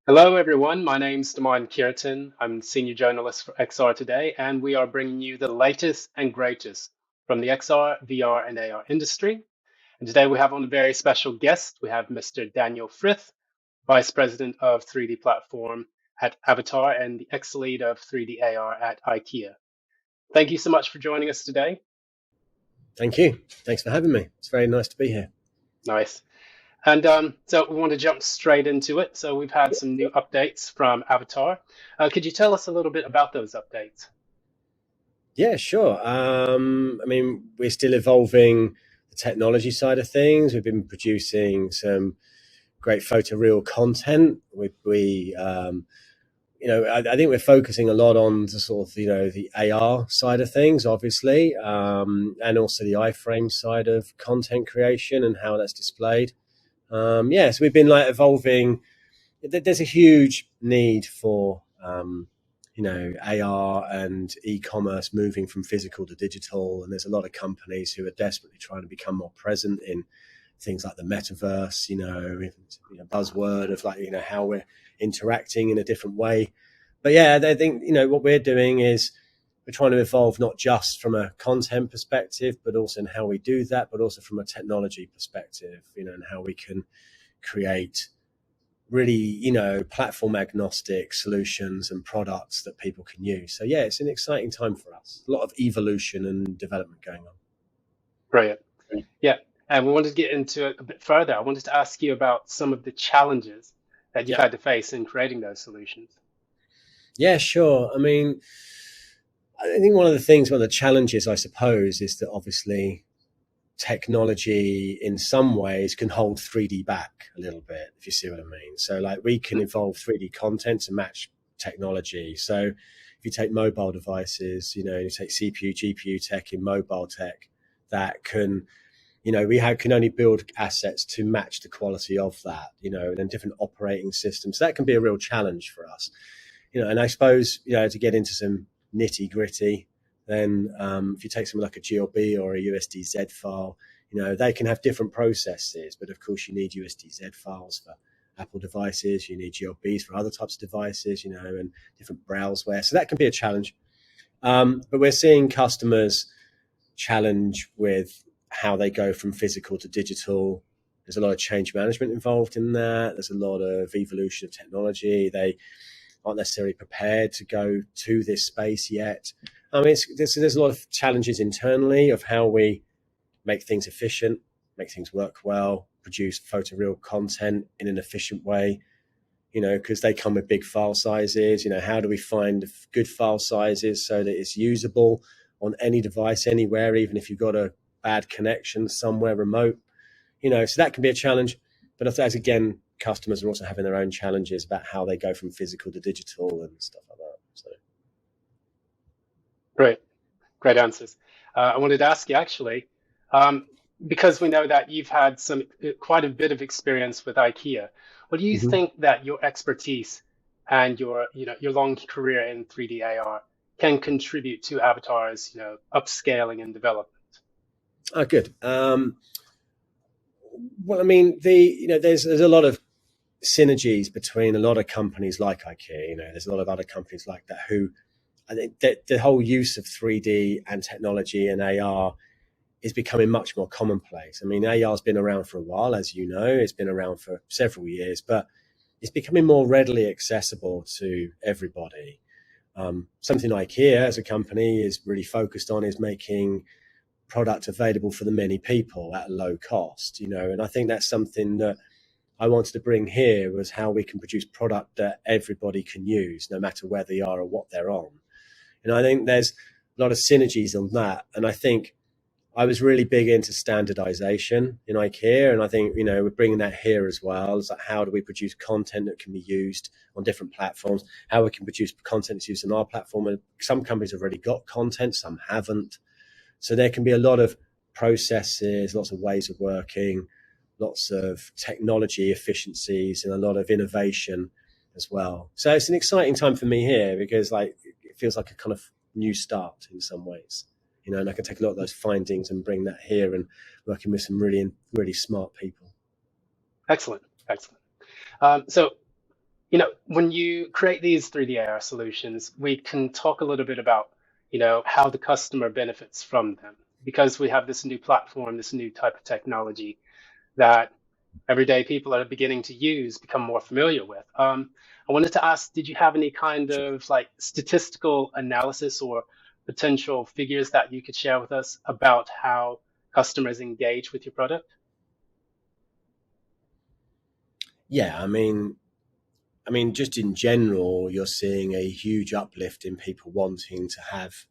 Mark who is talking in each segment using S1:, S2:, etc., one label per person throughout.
S1: Hello, everyone. My name's Damon Kiraton. I'm senior journalist for XR Today, and we are bringing you the latest and greatest from the XR, VR, and AR industry. And today we have on a very special guest. We have Mr. Daniel Frith, Vice President of 3D Platform at Avataar and the ex-lead of 3D AR at IKEA. Thank you so much for joining us today.
S2: Thank you. Thanks for having me. It's very nice to be here.
S1: Nice. And so we want to jump straight into it. So we've had some new updates from Avatar. Could you tell us a little bit about those updates?
S2: Yeah, sure. We're still evolving the technology side of things. We've been producing some great photoreal content. I think we're focusing a lot on the sort of, the AR side of things, obviously, and also the iframe side of content creation and how that's displayed. So we've been evolving. There's a huge need for AR and e-commerce moving from physical to digital, and there's a lot of companies who are desperately trying to become more present in things like the metaverse. Buzzword of how we're interacting in a different way. But yeah, I think what we're doing is we're trying to evolve not just from a content perspective, but also in how we do that, but also from a technology perspective, and how we can create really, platform agnostic solutions and products that people can use. So yeah, it's an exciting time for us. A lot of evolution and development going on.
S1: Brilliant. Yeah. And we wanted to get into it a bit further. I wanted to ask you about some of the challenges that you've
S2: Yeah.
S1: had to face in creating those solutions.
S2: Yeah, sure. I think one of the challenges, I suppose, is that obviously technology in some ways can hold 3D back a little bit, if you see what I mean. So we can evolve 3D content to match technology. So if you take mobile devices, you take CPU, GPU tech in mobile tech, that can, can only build assets to match the quality of that, and then different operating systems. So that can be a real challenge for us, and I suppose, to get into some nitty gritty, then if you take something like a GLB or a USDZ file, they can have different processes, but of course you need USDZ files for Apple devices, you need GLBs for other types of devices, and different browseware. So that can be a challenge. But we're seeing customers challenge with how they go from physical to digital. There's a lot of change management involved in that. There's a lot of evolution of technology. They aren't necessarily prepared to go to this space yet. There's a lot of challenges internally of how we make things efficient, make things work well, produce photoreal content in an efficient way, because they come with big file sizes. How do we find good file sizes so that it's usable on any device, anywhere, even if you've got a bad connection somewhere remote, so that can be a challenge. But as again, customers are also having their own challenges about how they go from physical to digital and stuff like that. So.
S1: Great. Great answers. I wanted to ask you actually, um, because we know that you've had some quite a bit of experience with IKEA. What do you
S2: Mhm.
S1: think that your expertise and your long career in 3D AR can contribute to Avatar's, upscaling and development?
S2: Oh, good. There's a lot of synergies between a lot of companies like IKEA. There's a lot of other companies like that who I think that the whole use of 3D and technology and AR is becoming much more commonplace. AR has been around for a while, as you know. It's been around for several years, but it's becoming more readily accessible to everybody. Something IKEA as a company is really focused on is making product available for the many people at a low cost, and I think that's something that I wanted to bring here, was how we can produce product that everybody can use, no matter where they are or what they're on. And I think there's a lot of synergies on that. And I think I was really big into standardization in IKEA. And I think, we're bringing that here as well. It's like, how do we produce content that can be used on different platforms? How we can produce content that's used on our platform. And some companies have already got content, some haven't. So there can be a lot of processes, lots of ways of working, lots of technology efficiencies, and a lot of innovation as well. So it's an exciting time for me here, because it feels like a kind of new start in some ways, and I can take a lot of those findings and bring that here, and working with some really, really smart people.
S1: Excellent. Excellent. So When you create these 3D AR solutions, we can talk a little bit about, how the customer benefits from them because we have this new platform, this new type of technology that everyday people are beginning to use, become more familiar with. I wanted to ask, did you have any kind
S2: Sure.
S1: of like statistical analysis or potential figures that you could share with us about how customers engage with your product?
S2: Yeah, I mean, just in general, you're seeing a huge uplift in people wanting to have.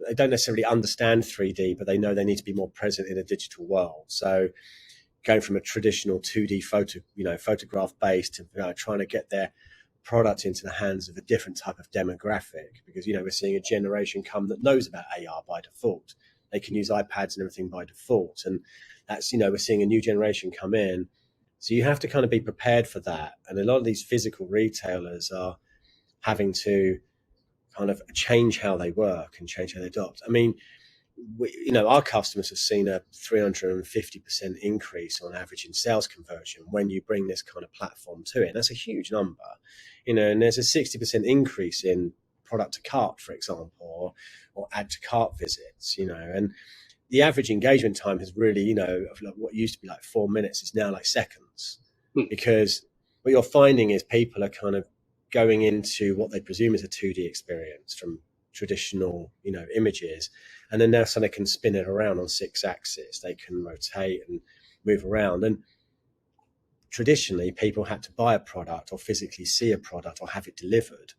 S2: They don't necessarily understand 3D, but they know they need to be more present in a digital world. So going from a traditional 2D photograph based to trying to get their product into the hands of a different type of demographic, because we're seeing a generation come that knows about AR by default. They can use iPads and everything by default, and that's we're seeing a new generation come in. So you have to kind of be prepared for that, and a lot of these physical retailers are having to kind of change how they work and change how they adopt. I mean, our customers have seen a 350% increase on average in sales conversion when you bring this kind of platform to it. That's a huge number, and there's a 60% increase in product to cart, for example, or add to cart visits, and the average engagement time has really, of like what used to be like 4 minutes is now like seconds,
S1: Hmm.
S2: because what you're finding is people are kind of going into what they presume is a 2D experience from traditional, images, and then now so they can spin it around on 6 axes. They can rotate and move around. And traditionally, people had to buy a product or physically see a product or have it delivered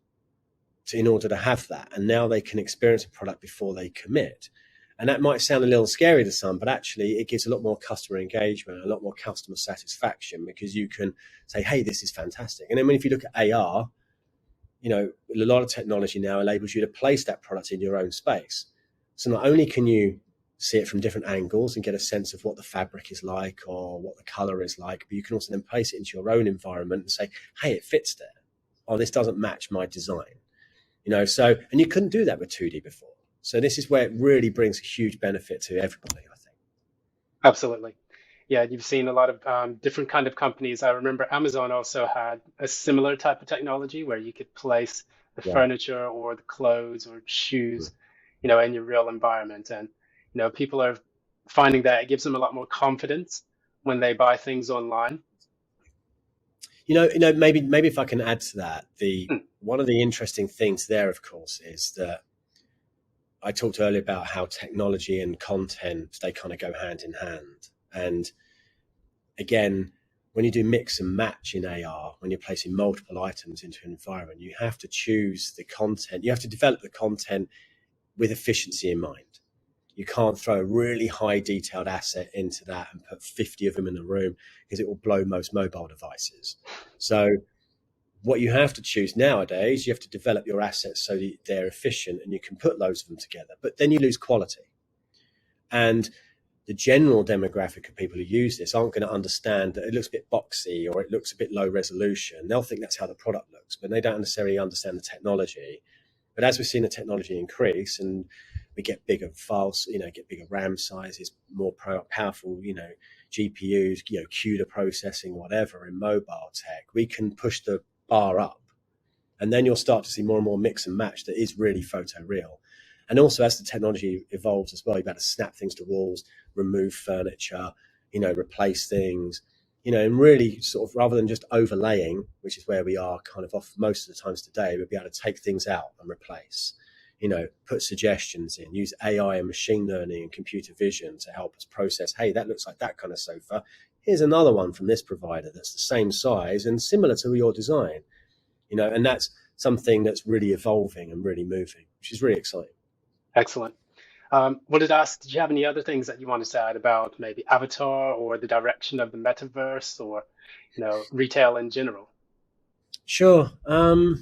S2: in order to have that. And now they can experience a product before they commit. And that might sound a little scary to some, but actually it gives a lot more customer engagement, a lot more customer satisfaction, because you can say, hey, this is fantastic. And then if you look at AR, a lot of technology now enables you to place that product in your own space. So not only can you see it from different angles and get a sense of what the fabric is like or what the color is like, but you can also then place it into your own environment and say, hey, it fits there. Oh, this doesn't match my design. And you couldn't do that with 2D before. So this is where it really brings a huge benefit to everybody, I think.
S1: Absolutely. Yeah, you've seen a lot of different kind of companies. I remember Amazon also had a similar type of technology where you could place the
S2: Yeah.
S1: furniture or the clothes or shoes, in your real environment. And, people are finding that it gives them a lot more confidence when they buy things online.
S2: Maybe if I can add to that, the
S1: Hmm.
S2: one of the interesting things there, of course, is that I talked earlier about how technology and content, they kind of go hand in hand. And again, when you do mix and match in AR, when you're placing multiple items into an environment, you have to choose the content. You have to develop the content with efficiency in mind. You can't throw a really high detailed asset into that and put 50 of them in the room, because it will blow most mobile devices. So what you have to choose nowadays, you have to develop your assets so that they're efficient and you can put loads of them together, but then you lose quality. And the general demographic of people who use this aren't going to understand that it looks a bit boxy or it looks a bit low resolution. They'll think that's how the product looks, but they don't necessarily understand the technology. But as we've seen the technology increase and we get bigger files, get bigger RAM sizes, more powerful, GPUs, CUDA processing, whatever in mobile tech, we can push the bar up. And then you'll start to see more and more mix and match that is really photo real. And also, as the technology evolves as well, you're able to snap things to walls, remove furniture, replace things, and really sort of, rather than just overlaying, which is where we are kind of off most of the times today, we'll be able to take things out and replace, put suggestions in, use AI and machine learning and computer vision to help us process, hey, that looks like that kind of sofa. Here's another one from this provider that's the same size and similar to your design, and that's something that's really evolving and really moving, which is really exciting.
S1: Excellent. Wanted to ask, did you have any other things that you wanted to add about maybe Avatar or the direction of the metaverse or, retail in general?
S2: Sure. I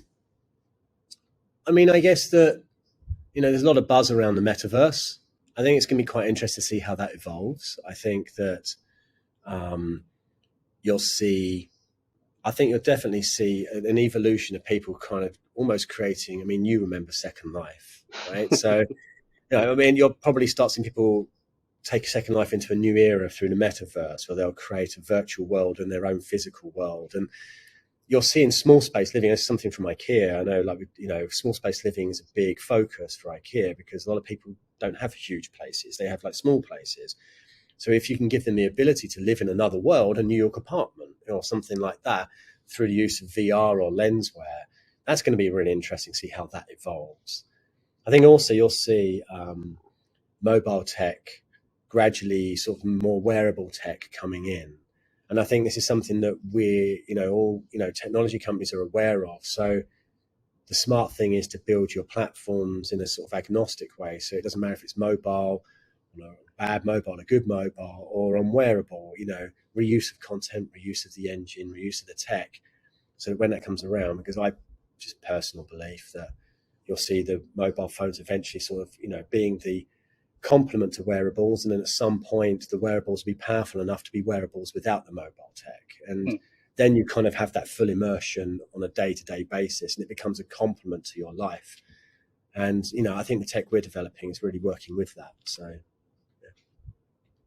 S2: mean, I guess that, there's a lot of buzz around the metaverse. I think it's going to be quite interesting to see how that evolves. Um, you'll see, I think you'll definitely see an evolution of people kind of almost creating, I mean, you remember Second Life, right? So, I mean, you'll probably start seeing people take Second Life into a new era through the metaverse, where they'll create a virtual world and their own physical world. And you're seeing small space living as something from IKEA. I know, like, small space living is a big focus for IKEA because a lot of people don't have huge places; they have like small places. So if you can give them the ability to live in another world, a New York apartment or something like that, through the use of VR or lenswear, that's going to be really interesting to see how that evolves. I think also you'll see mobile tech gradually, sort of more wearable tech coming in. And I think this is something that all technology companies are aware of. So the smart thing is to build your platforms in a sort of agnostic way. So it doesn't matter if it's mobile, bad mobile, a good mobile, or on wearable, reuse of content, reuse of the engine, reuse of the tech. So when that comes around, because I just personal belief that you'll see the mobile phones eventually sort of, being the complement to wearables, and then at some point the wearables will be powerful enough to be wearables without the mobile tech, and then you kind of have that full immersion on a day-to-day basis, and it becomes a complement to your life. And I think the tech we're developing is really working with that. So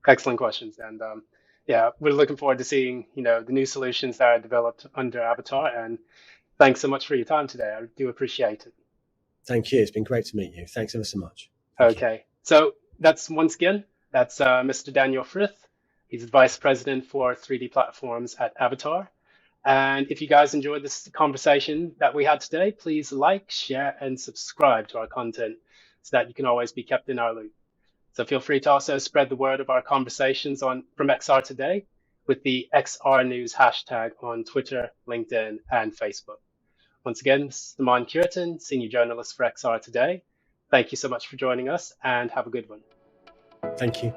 S1: Excellent questions, and yeah, we're looking forward to seeing the new solutions that are developed under Avataar. And thanks so much for your time today. I do appreciate it.
S2: thank you. It's been great to meet you. Thanks ever so much. Thank you.
S1: Okay, so that's Mr. Daniel Frith. He's the Vice President for 3D platforms at Avataar. And if you guys enjoyed this conversation that we had today, please like, share, and subscribe to our content so that you can always be kept in our loop. So feel free to also spread the word of our conversations from XR Today with the XR News hashtag on Twitter, LinkedIn, and Facebook. Once again, this is Saman Kiraton, Senior Journalist for XR Today. Thank you so much for joining us and have a good one.
S2: Thank you.